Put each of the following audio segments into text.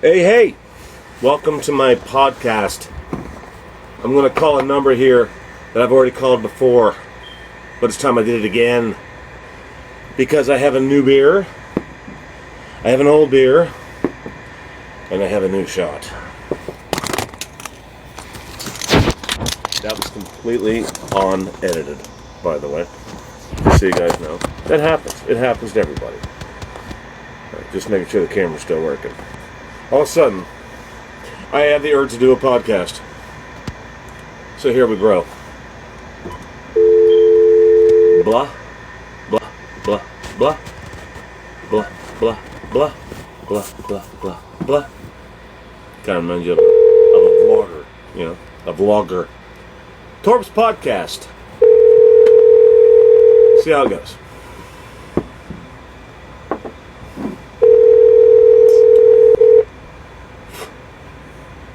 Hey, welcome to my podcast. I'm going to call a number here that I've already called before, but it's time I did it again. Because I have a new beer, I have an old beer, and I have a new shot. That was completely unedited, by the way. Just so you guys know. That happens. It happens to everybody. Right, just making sure the camera's still working. All of a sudden, I have the urge to do a podcast. So here we go. Blah, blah, blah, blah, blah, blah, blah, blah, blah, blah, blah. Kind of reminds you of a vlogger, you know, a vlogger. TORP's podcast. See how it goes.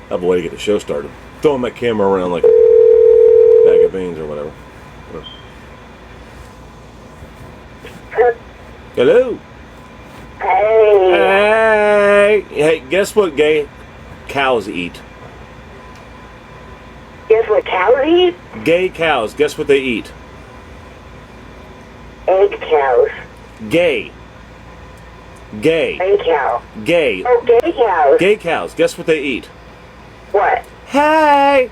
I have a way to get the show started. Throwing my camera around like a bag of beans or whatever. Hello. Hey. Hey, guess what gay cows eat? Guess what cows eat? Gay cows, guess what they eat? Egg cows. Gay. Gay cow. Gay. Oh, gay cows. Gay cows, guess what they eat? What? Hey!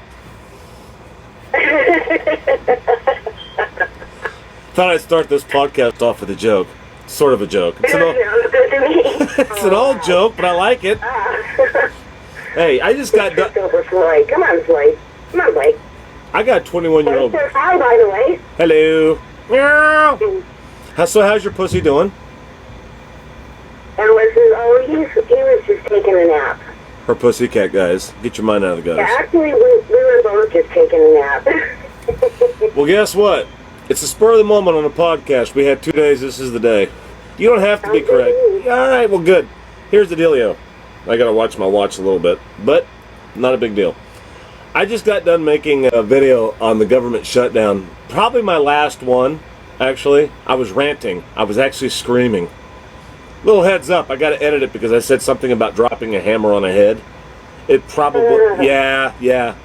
Thought I'd start this podcast off with a joke. Sort of a joke. It's Sounds good to me. it's an old joke, but I like it. Hey, I just got done. Floyd. Come on, Floyd. Come on, Blake. I got a 21-year-old. Hi, by the way. Hello. Meow. So how's your pussy doing? And he was just taking a nap. Her pussycat, guys. Get your mind out of the guys. Yeah, actually, we were both just taking a nap. Well, guess what? It's the spur of the moment on the podcast. We had 2 days. This is the day. You don't have to be correct. All right, well, good. Here's the dealio. I got to watch my watch a little bit, but not a big deal. I just got done making a video on the government shutdown. Probably my last one, actually. I was ranting. I was actually screaming. Little heads up, I got to edit it because I said something about dropping a hammer on a head. It probably, yeah,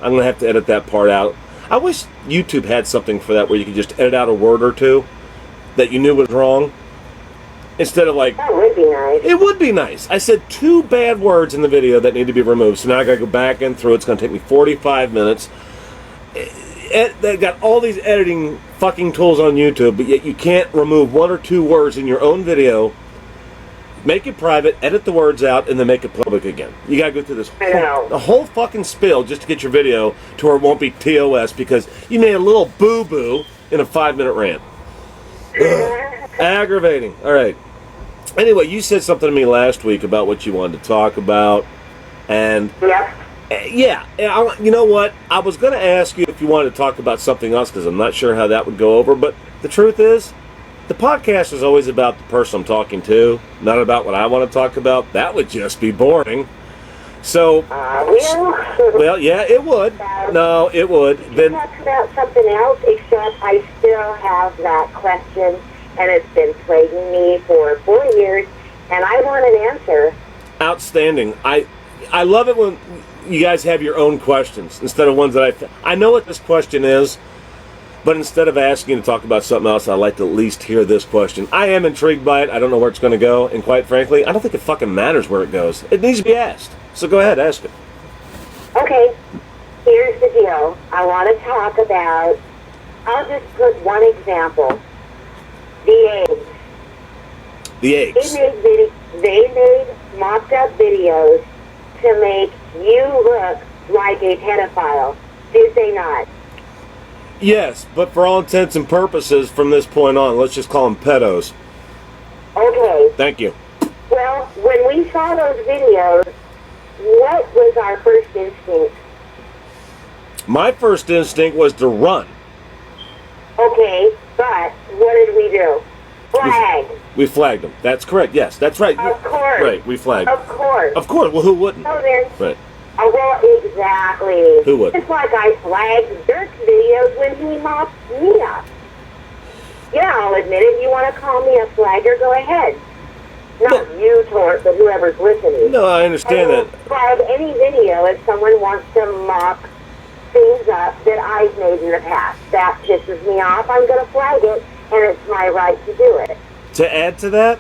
I'm going to have to edit that part out. I wish YouTube had something for that where you could just edit out a word or two that you knew was wrong. Instead of like... That would be nice. It would be nice. I said 2 bad words in the video that need to be removed, so now I got to go back in through. It's going to take me 45 minutes. They got all these editing fucking tools on YouTube, but yet you can't remove 1 or 2 words in your own video. Make it private, edit the words out, and then make it public again. You gotta go through this the whole fucking spiel just to get your video to where it won't be TOS because you made a little boo-boo in a 5-minute rant. Aggravating. All right. Anyway, you said something to me last week about what you wanted to talk about, and yeah, you know what? I was going to ask you if you wanted to talk about something else because I'm not sure how that would go over, but the truth is, the podcast is always about the person I'm talking to, not about what I want to talk about. That would just be boring. So, well, yeah, it would. No, it would. Then talk about something else, except I still have that question, and it's been plaguing me for 4 years, and I want an answer. Outstanding. I love it when you guys have your own questions instead of ones that I know what this question is. But instead of asking to talk about something else, I'd like to at least hear this question. I am intrigued by it. I don't know where it's going to go. And quite frankly, I don't think it fucking matters where it goes. It needs to be asked. So go ahead, ask it. Okay. Here's the deal. I want to talk about, I'll just put one example. The eggs. The eggs. They made mocked-up videos to make you look like a pedophile. Did they not? Yes, but for all intents and purposes, from this point on, let's just call them pedos. Okay. Thank you. Well, when we saw those videos, what was our first instinct? My first instinct was to run. Okay, but what did we do? Flag. We flagged them. That's correct. Yes, that's right. Of course. Right, we flagged. Of course. Of course. Well, who wouldn't? So then, right. Well, exactly. Who would? It's like I flagged Dirk's videos when he mopped me up. Yeah, I'll admit it. You want to call me a flagger? Go ahead. Not you, Torp, but whoever's listening. No, I understand that. Flag any video if someone wants to mock things up that I've made in the past. That pisses me off. I'm going to flag it, and it's my right to do it. To add to that,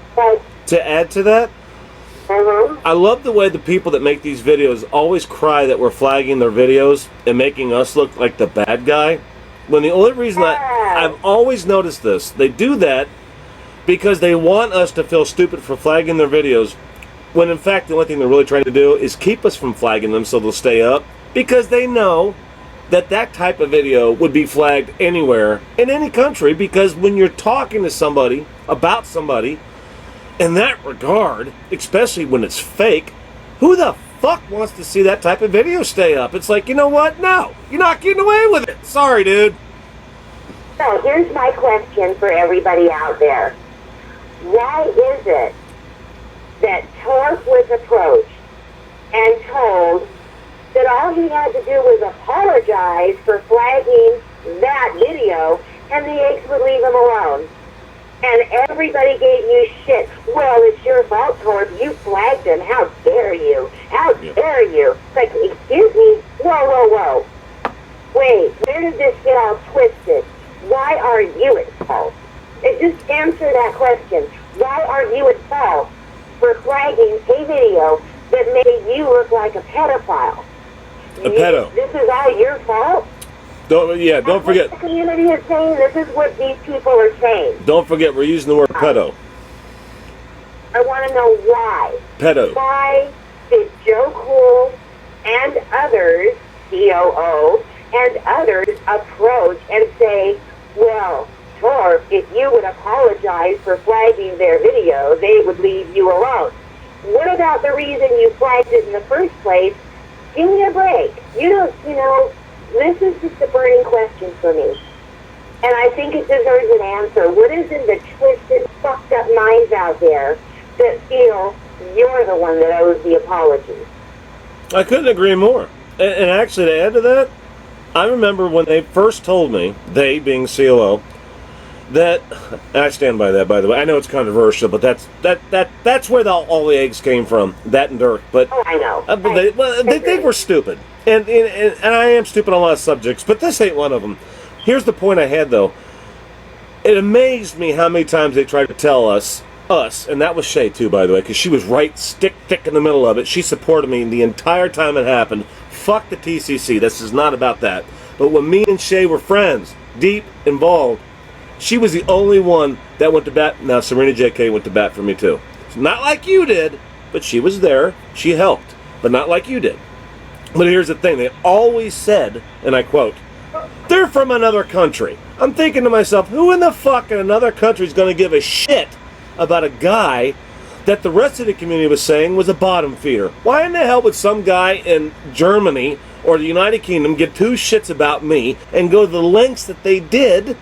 Uh-huh. I love the way the people that make these videos always cry that we're flagging their videos and making us look like the bad guy. When the only reason I've always noticed this, they do that because they want us to feel stupid for flagging their videos, when in fact the only thing they're really trying to do is keep us from flagging them so they'll stay up, because they know that that type of video would be flagged anywhere in any country, because when you're talking to somebody about somebody in that regard, especially when it's fake, who the fuck wants to see that type of video stay up? It's like, you know what? No, you're not getting away with it. Sorry, dude. So here's my question for everybody out there. Why is it that TORP was approached and told that all he had to do was apologize for flagging that video and the eggs would leave him alone? And everybody gave you shit. Well, it's your fault, Torp. You flagged him. How dare you? How dare you? It's like, excuse me? Whoa. Wait, where did this get all twisted? Why are you at fault? Just answer that question. Why are you at fault for flagging a video that made you look like a pedophile? A pedo. This is all your fault? Don't forget. The community is saying this is what these people are saying. Don't forget, we're using the word pedo. I want to know why. Pedo. Why did Joe Cool and others, COO, and others approach and say, well, Torp, if you would apologize for flagging their video, they would leave you alone. What about the reason you flagged it in the first place? Give me a break. This is just a burning question for me. And I think it deserves an answer. What is in the twisted, fucked up minds out there that feel you're the one that owes the apology? I couldn't agree more. And actually, to add to that, I remember when they first told me, they being COO, that, and I stand by that, by the way. I know it's controversial, but that's where all the eggs came from. That and Dirk. But oh, I know. They were stupid, and I am stupid on a lot of subjects, but this ain't one of them. Here's the point I had though. It amazed me how many times they tried to tell us, and that was Shay too, by the way, because she was right stick thick in the middle of it. She supported me the entire time it happened. Fuck the TCC. This is not about that. But when me and Shay were friends, deep involved, she was the only one that went to bat. Now, Serena JK went to bat for me, too. Not like you did, but she was there. She helped, but not like you did. But here's the thing. They always said, and I quote, they're from another country. I'm thinking to myself, who in the fuck in another country is going to give a shit about a guy that the rest of the community was saying was a bottom feeder? Why in the hell would some guy in Germany or the United Kingdom give two shits about me and go to the lengths that they did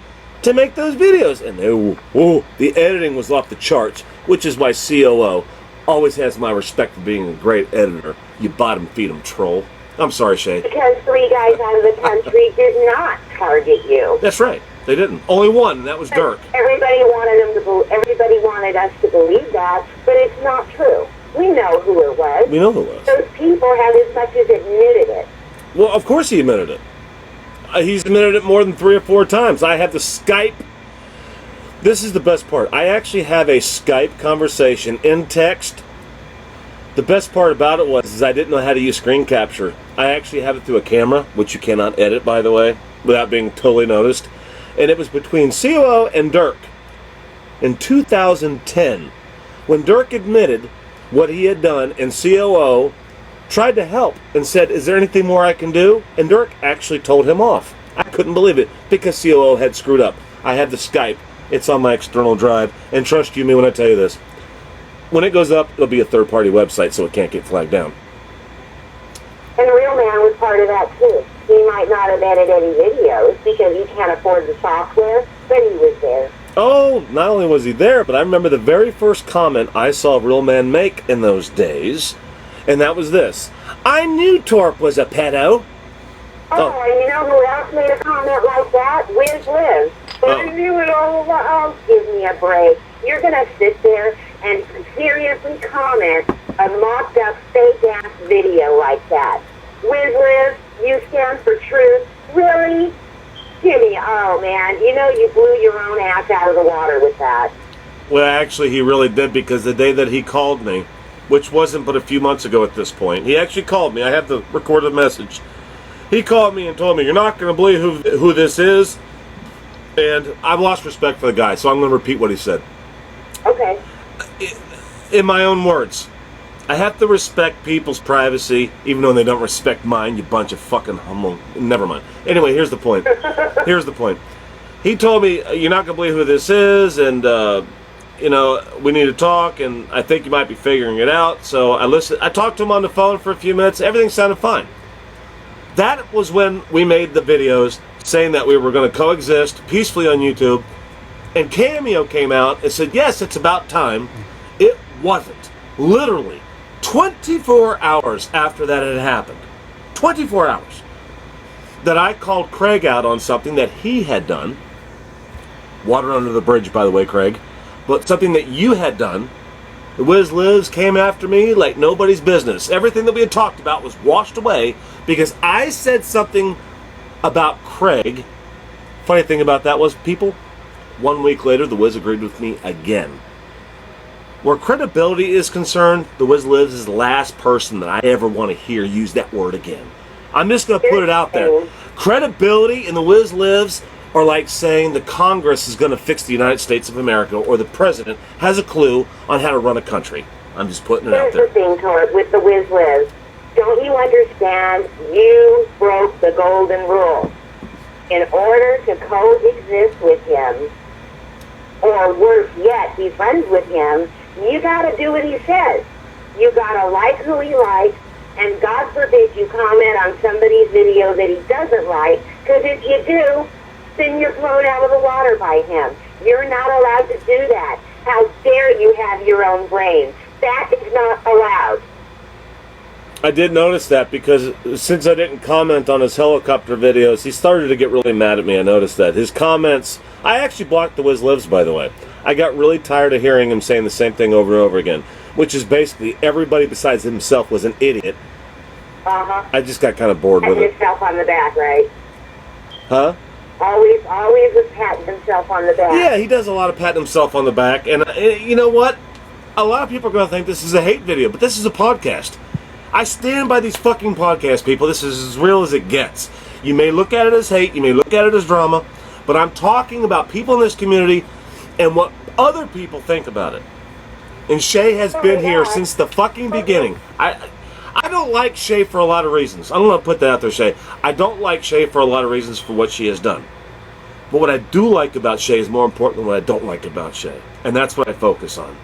to make those videos? And the editing was off the charts, which is why COO always has my respect for being a great editor. You bottom feed 'em, troll. I'm sorry, Shay. Because 3 guys out of the country did not target you. That's right. They didn't. Only one, and that was Dirk. Everybody wanted us to believe that, but it's not true. We know who it was. We know who it was. Those people have as much as admitted it. Well, of course he admitted it. He's admitted it more than 3 or 4 times. I have the Skype. This is the best part. I actually have a Skype conversation in text. The best part about it was I didn't know how to use screen capture. I actually have it through a camera, which you cannot edit, by the way, without being totally noticed. And it was between COO and Dirk in 2010 when Dirk admitted what he had done, and COO tried to help and said, is there anything more I can do? And Dirk actually told him off. I couldn't believe it because COO had screwed up. I have the Skype. It's on my external drive. And trust you me when I tell you this. When it goes up, it'll be a third-party website, so it can't get flagged down. And Real Man was part of that, too. He might not have edited any videos because he can't afford the software, but he was there. Oh, not only was he there, but I remember the very first comment I saw Real Man make in those days, and that was this. I knew Torp was a pedo. Oh, and you know who else made a comment like that? Wiz Liz. I knew it all along. Oh, give me a break. You're going to sit there and seriously comment a mocked up fake ass video like that? Wiz, you stand for truth? Really? Jimmy, oh man, you know you blew your own ass out of the water with that. Well, actually, he really did, because the day that he called me, which wasn't but a few months ago at this point, he actually called me. I have the recorded message. He called me and told me, you're not going to believe who this is. And I've lost respect for the guy, so I'm going to repeat what he said. Okay. In my own words, I have to respect people's privacy, even though they don't respect mine, you bunch of fucking humble. Never mind. Anyway, here's the point. Here's the point. He told me, you're not going to believe who this is, and, you know, we need to talk, and I think you might be figuring it out. So I listened. I talked to him on the phone for a few minutes. Everything sounded fine. That was when we made the videos saying that we were going to coexist peacefully on YouTube. And Cameo came out and said, yes, it's about time. It wasn't. Literally, 24 hours after that had happened, 24 hours, that I called Craig out on something that he had done. Water under the bridge, by the way, Craig. But something that you had done. The Wiz Lives came after me like nobody's business. Everything that we had talked about was washed away because I said something about Craig. Funny thing about that was, people, 1 week later, the Wiz agreed with me again. Where credibility is concerned, the Wiz Lives is the last person that I ever want to hear use that word again. I'm just going to put it out there. Credibility in the Wiz Lives are like saying the Congress is going to fix the United States of America, or the president has a clue on how to run a country. I'm just putting it out there. Here's the thing, Torp, with the Wiz Lives. Don't you understand? You broke the golden rule. In order to coexist with him, or worse yet, be friends with him, you got to do what he says. You got to like who he likes, and God forbid you comment on somebody's video that he doesn't like, because if you do, then you're blown out of the water by him. You're not allowed to do that. How dare you have your own brain? That is not allowed. I did notice that, because since I didn't comment on his helicopter videos, he started to get really mad at me. I noticed that. His comments... I actually blocked the Wiz Lives, by the way. I got really tired of hearing him saying the same thing over and over again, which is basically everybody besides himself was an idiot. Uh-huh. I just got kind of bored with it. Himself on the back, right? Huh? Always was patting himself on the back. Yeah, he does a lot of patting himself on the back. And you know what? A lot of people are going to think this is a hate video, but this is a podcast. I stand by these fucking podcast, people. This is as real as it gets. You may look at it as hate, you may look at it as drama, but I'm talking about people in this community and what other people think about it. And Shay has been here since the fucking beginning. I don't like Shay for a lot of reasons. I'm going to put that out there, Shay. I don't like Shay for a lot of reasons for what she has done. But what I do like about Shay is more important than what I don't like about Shay. And that's what I focus on.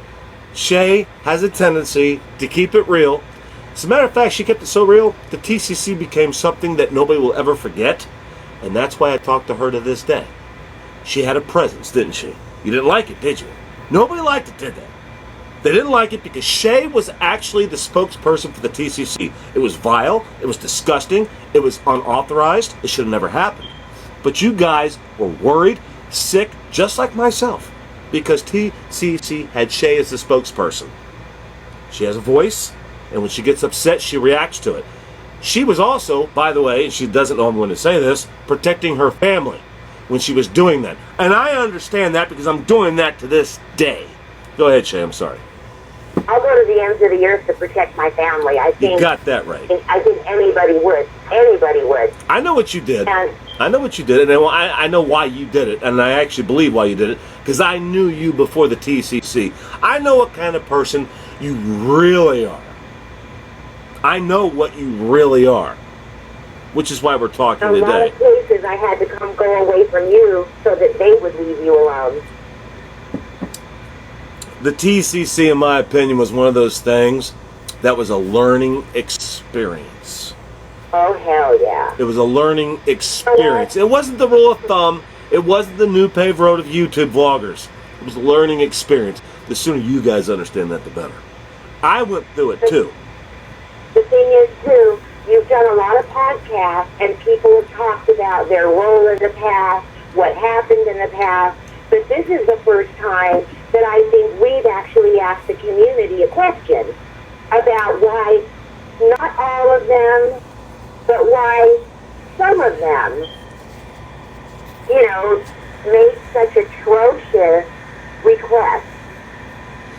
Shay has a tendency to keep it real. As a matter of fact, she kept it so real, the TCC became something that nobody will ever forget. And that's why I talk to her to this day. She had a presence, didn't she? You didn't like it, did you? Nobody liked it, did they? They didn't like it because Shay was actually the spokesperson for the TCC. It was vile, it was disgusting, it was unauthorized, it should have never happened. But you guys were worried, sick, just like myself, because TCC had Shay as the spokesperson. She has a voice, and when she gets upset, she reacts to it. She was also, by the way, and she doesn't know I'm going to say this, protecting her family when she was doing that. And I understand that because I'm doing that to this day. Go ahead, Shay, I'm sorry. I'll go to the ends of the earth to protect my family. I think you got that right. I think anybody would. Anybody would. I know what you did. And I know what you did, and I know why you did it, and I actually believe why you did it, because I knew you before the TCC. I know what kind of person you really are. I know what you really are, which is why we're talking in a today. lot of cases, I had to go away from you so that they would leave you alone. The TCC, in my opinion, was one of those things that was a learning experience. Oh, hell yeah. It was a learning experience. It wasn't the rule of thumb. It wasn't the new paved road of YouTube vloggers. It was a learning experience. The sooner you guys understand that, the better. I went through it, too. The thing is, too, you've done a lot of podcasts, and people have talked about their role in the past, what happened in the past, but this is the first time that I think we've actually asked the community a question about why not all of them, but why some of them, made such atrocious requests.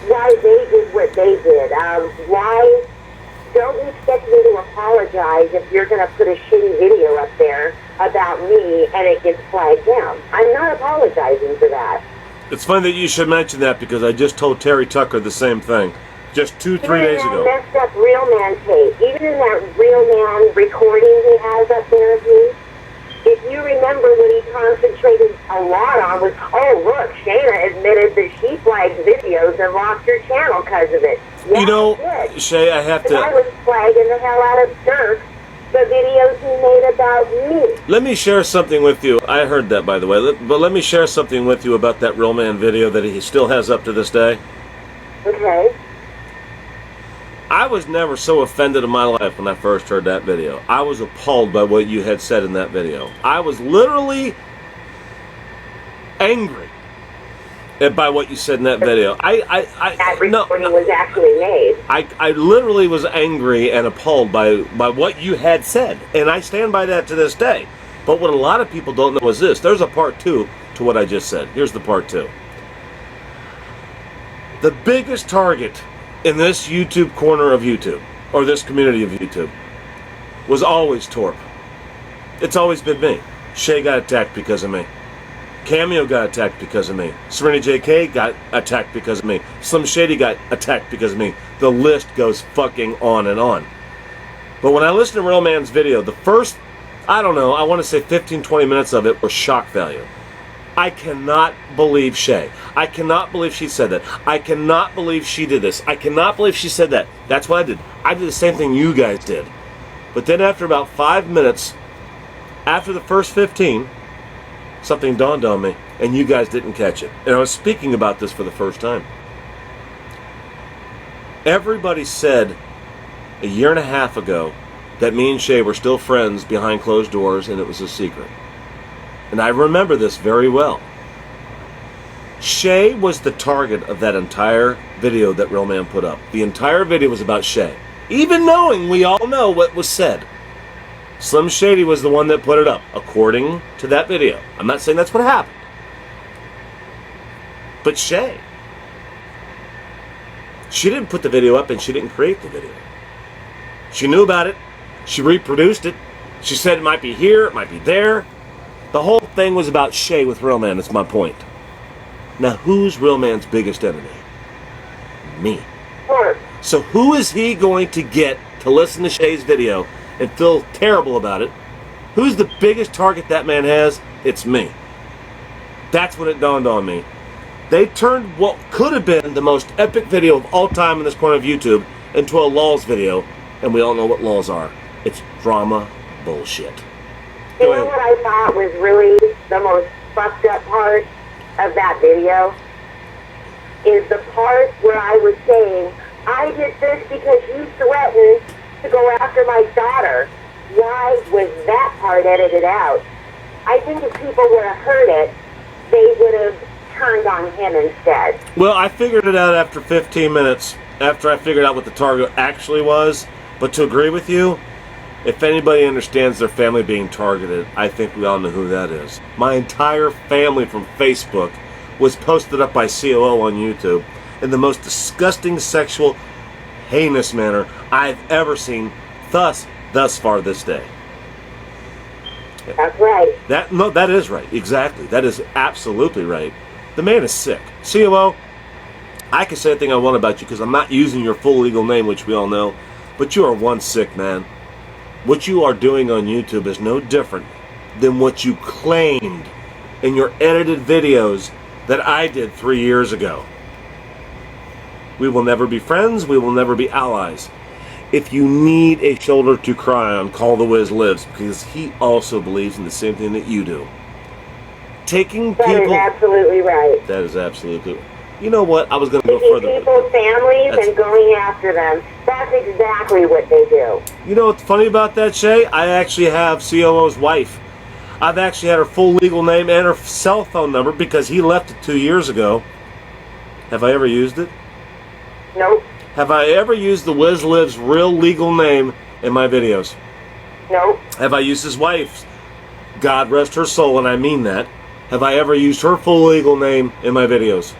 Why they did what they did. Why don't you expect me to apologize if you're going to put a shitty video up there about me and it gets flagged down? I'm not apologizing for that. It's funny that you should mention that because I just told Terry Tucker the same thing. Just 2-3 days ago. Even in that messed up Real Man tape, even in that Real Man recording he has up there of me, if you remember what he concentrated a lot on was, oh look, Shayna admitted that she flagged videos and lost her channel because of it. Yeah, Shay, I have to... I was flagging the hell out of Dirk, the videos he made about me. Let me share something with you. I heard that, by the way. But let me share something with you about that Real Man video that he still has up to this day. Okay. I was never so offended in my life when I first heard that video. I was appalled by what you had said in that video. I was literally angry by what you said in that video. That recording was actually made. I literally was angry and appalled by what you had said. And I stand by that to this day. But what a lot of people don't know is this. There's a part 2 to what I just said. Here's the part 2. The biggest target in this YouTube corner of YouTube, or this community of YouTube, was always TORP. It's always been me. Shay got attacked because of me. Cameo got attacked because of me. Serena JK got attacked because of me. Slim Shady got attacked because of me. The list goes fucking on and on. But when I listened to Real Man's video, the first, I don't know, I want to say 15-20 minutes of it were shock value. I cannot believe Shay. I cannot believe she said that. I cannot believe she did this. I cannot believe she said that. That's what I did. I did the same thing you guys did. But then after about 5 minutes, after the first 15, something dawned on me, and you guys didn't catch it. And I was speaking about this for the first time. Everybody said a year and a half ago that me and Shay were still friends behind closed doors, and it was a secret. And I remember this very well. Shay was the target of that entire video that Real Man put up. The entire video was about Shay. Even knowing we all know what was said. Slim Shady was the one that put it up, according to that video. I'm not saying that's what happened. But Shay. She didn't put the video up and she didn't create the video. She knew about it. She reproduced it. She said it might be here, it might be there. The whole thing was about Shay with Real Man, that's my point. Now, who's Real Man's biggest enemy? Me. So who is he going to get to listen to Shay's video and feel terrible about it? Who's the biggest target that man has? It's me. That's when it dawned on me. They turned what could have been the most epic video of all time in this corner of YouTube into a LOLs video, and we all know what LOLs are. It's drama bullshit. You know what I thought was really the most fucked up part of that video? Is the part where I was saying, I did this because you threatened to go after my daughter. Why was that part edited out? I think if people would have heard it, they would have turned on him instead. Well, I figured it out after 15 minutes, after I figured out what the target actually was. But to agree with you, if anybody understands their family being targeted, I think we all know who that is. My entire family from Facebook was posted up by COO on YouTube in the most disgusting, sexual, heinous manner I've ever seen thus far this day. That's right. That is right. Exactly. That is absolutely right. The man is sick. COO, I can say anything I want about you because I'm not using your full legal name, which we all know, but you are one sick man. What you are doing on YouTube is no different than what you claimed in your edited videos that I did 3 years ago. We will never be friends. We will never be allies. If you need a shoulder to cry on, Call the Wiz lives, because he also believes in the same thing that you do. Taking people... That is absolutely right. That is absolutely... You know what? I was going to go Taking further. people's families and going after them. That's exactly what they do. You know what's funny about that, Shay? I actually have COO's wife. I've actually had her full legal name and her cell phone number because he left it 2 years ago. Have I ever used it? Nope. Have I ever used the Wiz Liv's real legal name in my videos? Nope. Have I used his wife's, God rest her soul, and I mean that, have I ever used her full legal name in my videos?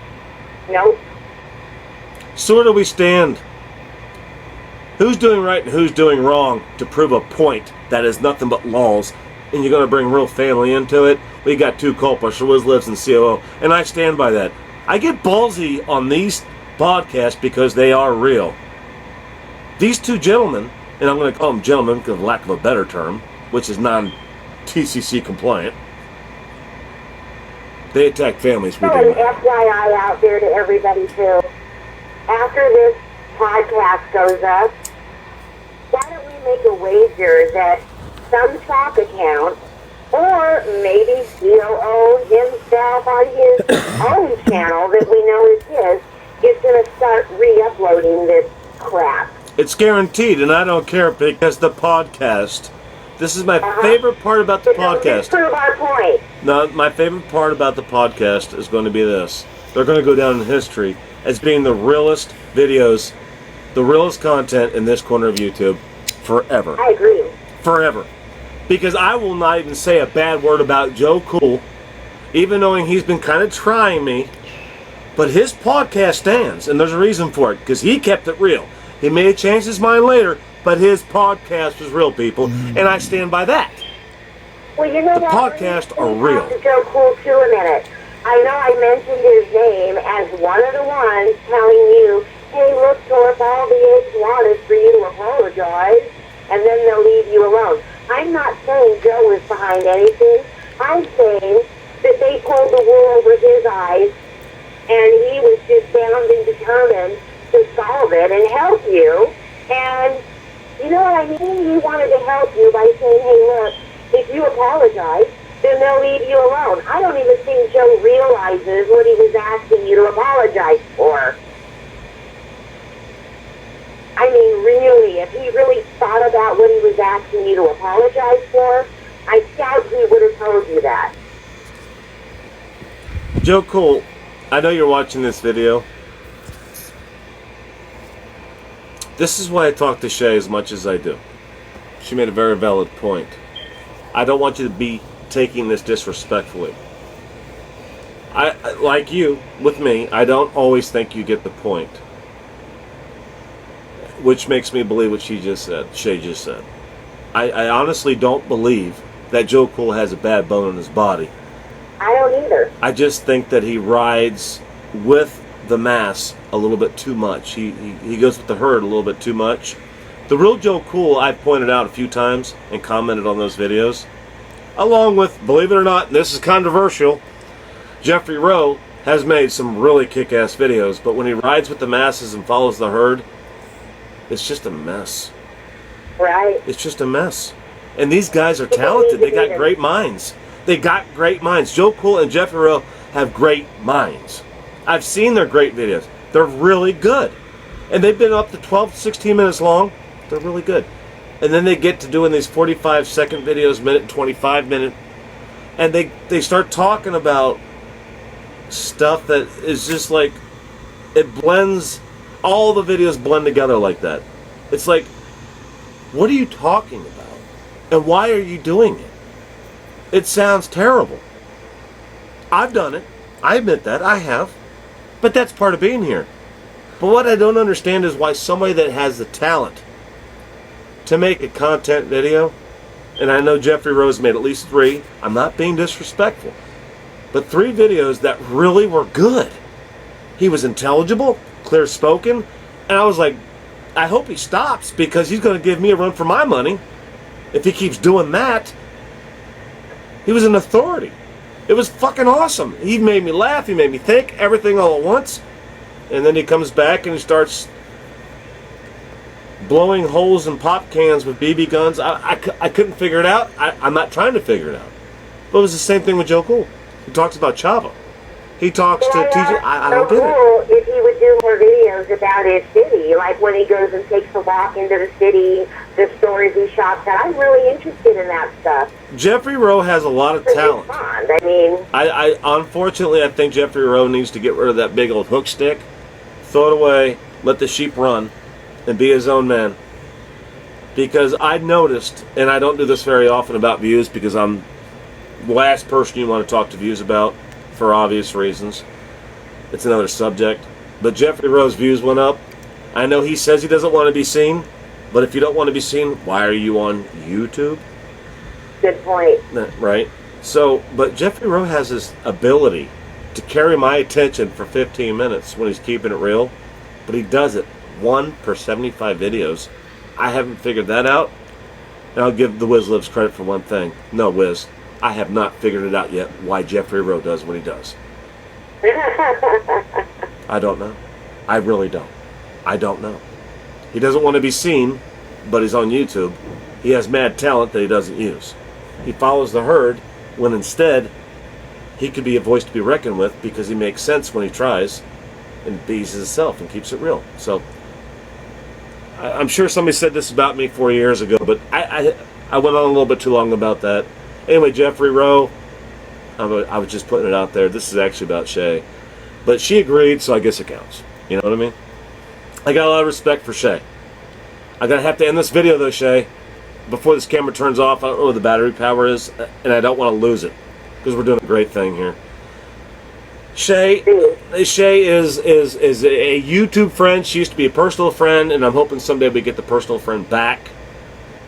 Nope. So where do we stand? Who's doing right and who's doing wrong to prove a point that is nothing but laws? And you're going to bring real family into it? We got two culprits, Wiz Lives and COO, and I stand by that. I get ballsy on these podcasts because they are real. These two gentlemen, and I'm going to call them gentlemen because of lack of a better term, which is non-TCC compliant, they attack families. So an FYI out there to everybody too. After this podcast goes up, why don't we make a wager that some stock account, or maybe COO himself on his own channel that we know is his, is going to start re-uploading this crap. It's guaranteed, and I don't care because the podcast. This is my favorite part about the podcast. Prove our point. No, my favorite part about the podcast is going to be this. They're going to go down in history as being the realest videos, the realest content in this corner of YouTube forever. I agree. Forever. Because I will not even say a bad word about Joe Cool, even knowing he's been kind of trying me. But his podcast stands, and there's a reason for it, because he kept it real. He may have changed his mind later, but his podcast was real, people, and I stand by that. Well, you know the podcasts are real. To Joe Cool too a minute. I know I mentioned his name as one of the ones telling you, hey, look, Torp, all the apes want is for you to apologize, and then they'll leave you alone. I'm not saying Joe was behind anything. I'm saying that they pulled the wool over his eyes, and he was just bound and determined to solve it and help you. And you know what I mean? He wanted to help you by saying, hey, look, if you apologize, then they'll leave you alone. I don't even think Joe realizes what he was asking you to apologize for. I mean, really, if he really thought about what he was asking you to apologize for, I doubt he would have told you that. Joe Cool, I know you're watching this video. This is why I talk to Shay as much as I do. She made a very valid point. I don't want you to be taking this disrespectfully. I like you, with me, I don't always think you get the point. Which makes me believe what Shay just said. I honestly don't believe that Joe Cool has a bad bone in his body. I don't either. I just think that he rides with the mass a little bit too much. He goes with the herd a little bit too much. The real Joe Cool, I've pointed out a few times and commented on those videos, along with, believe it or not, and this is controversial, Jeffrey Rowe has made some really kick-ass videos, but when he rides with the masses and follows the herd, it's just a mess. Right. It's just a mess. And these guys are talented. They got great minds. They got great minds. Joe Cool and Jeffrey Rowe have great minds. I've seen their great videos. They're really good. And they've been up to 12, 16 minutes long. They're really good. And then they get to doing these 45-second videos, minute and 25-minute. And they start talking about stuff that is just like, it blends, all the videos blend together like that. It's like, what are you talking about? And why are you doing it? It sounds terrible. I've done it. I admit that. I have. But that's part of being here. But what I don't understand is why somebody that has the talent to make a content video, and I know Jeffrey Rose made at least 3, I'm not being disrespectful, but 3 videos that really were good. He was intelligible, clear-spoken, and I was like, I hope he stops because he's going to give me a run for my money if he keeps doing that. He was an authority. It was fucking awesome. He made me laugh. He made me think. Everything all at once. And then he comes back and he starts blowing holes in pop cans with BB guns. I couldn't figure it out. I'm not trying to figure it out. But it was the same thing with Joe Cool. He talks about Chava. He talks to TJ. I don't get it. If he would do more videos about his city, like when he goes and takes a walk into the city the stories he shops at. I'm really interested in that stuff. Jeffrey Rowe has a lot of talent. Fun. I mean, I unfortunately, I think Jeffrey Rowe needs to get rid of that big old hook stick, throw it away, let the sheep run, and be his own man. Because I noticed, and I don't do this very often about views because I'm the last person you want to talk to views about for obvious reasons. It's another subject. But Jeffrey Rowe's views went up. I know he says he doesn't want to be seen, but if you don't want to be seen, why are you on YouTube? good point. Right? So, but Jeffrey Rowe has this ability to carry my attention for 15 minutes when he's keeping it real, but he does it 1 per 75 videos. I haven't figured that out. And I'll give the Wiz Lives credit for one thing. No, Wiz, I have not figured it out yet why Jeffrey Rowe does what he does. I don't know. I really don't. I don't know. He doesn't want to be seen, but he's on YouTube. He has mad talent that he doesn't use. He follows the herd when instead he could be a voice to be reckoned with because he makes sense when he tries and bees himself and keeps it real. So I'm sure somebody said this about me 4 years ago, but I went on a little bit too long about that. Anyway, Jeffrey Rowe, I was just putting it out there. This is actually about Shay. But she agreed, so I guess it counts. You know what I mean? I got a lot of respect for Shay. I'm going to have to end this video, though, Shay. Before this camera turns off, I don't know what the battery power is, and I don't want to lose it, because we're doing a great thing here. Shay is a YouTube friend. She used to be a personal friend, and I'm hoping someday we get the personal friend back.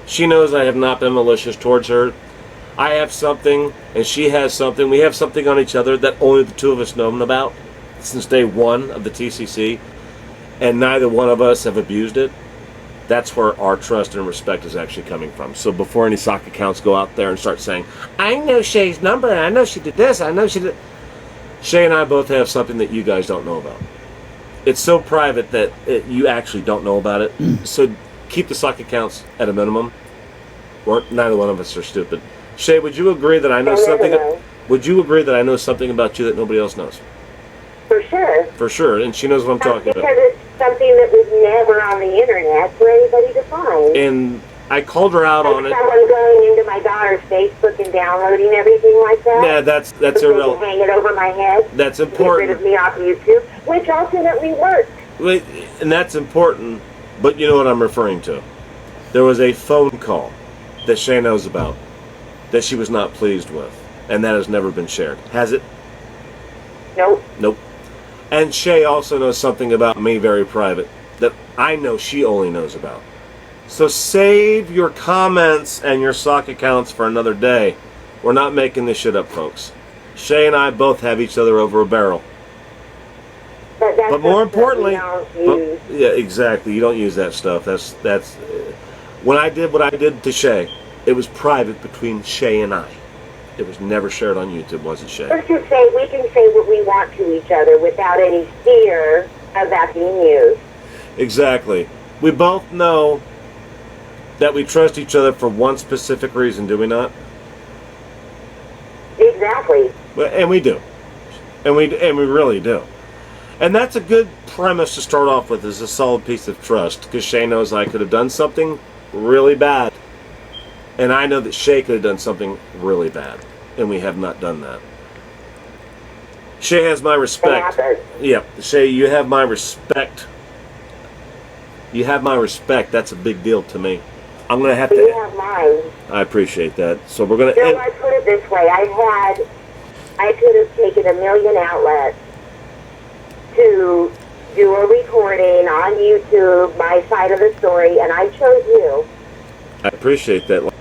She knows I have not been malicious towards her. I have something, and she has something. We have something on each other that only the two of us know about since day one of the TCC, and neither one of us have abused it. That's where our trust and respect is actually coming from. So before any sock accounts go out there and start saying, I know Shay's number, and I know she did this, I know she did... Shay and I both have something that you guys don't know about. It's so private that you actually don't know about it. So keep the sock accounts at a minimum. Neither one of us are stupid. Shay, would you agree that I know something? Would you agree that I know something about you that nobody else knows? For sure. For sure, and she knows what I'm talking about. Because it's something that was never on the internet for anybody to find. And I called her out on it. Someone going into my daughter's Facebook and downloading everything like that. Yeah, that's irrelevant. Hang it over my head. That's important. Get rid of me off YouTube, which ultimately worked. Wait, and that's important, but you know what I'm referring to. There was a phone call that Shay knows about that she was not pleased with, and that has never been shared. Has it? Nope. Nope. And Shay also knows something about me very private that I know she only knows about. So save your comments and your sock accounts for another day. We're not making this shit up, folks. Shay and I both have each other over a barrel. But more importantly, yeah, exactly. You don't use that stuff. That's when I did what I did to Shay, it was private between Shay and I. It was never shared on YouTube, was it, Shay? Let's just say we can say what we want to each other without any fear of that being used. Exactly. We both know that we trust each other for one specific reason, do we not? Exactly. And we do. And we really do. And that's a good premise to start off with, is a solid piece of trust, because Shay knows I could have done something really bad. And I know that Shay could have done something really bad. And we have not done that. Shay has my respect. Yeah, Shay, you have my respect. You have my respect. That's a big deal to me. I'm going to have to... You have mine. I appreciate that. So we're going to... You know, I put it this way. I could have taken 1 million outlets to do a recording on YouTube, my side of the story, and I chose you. I appreciate that.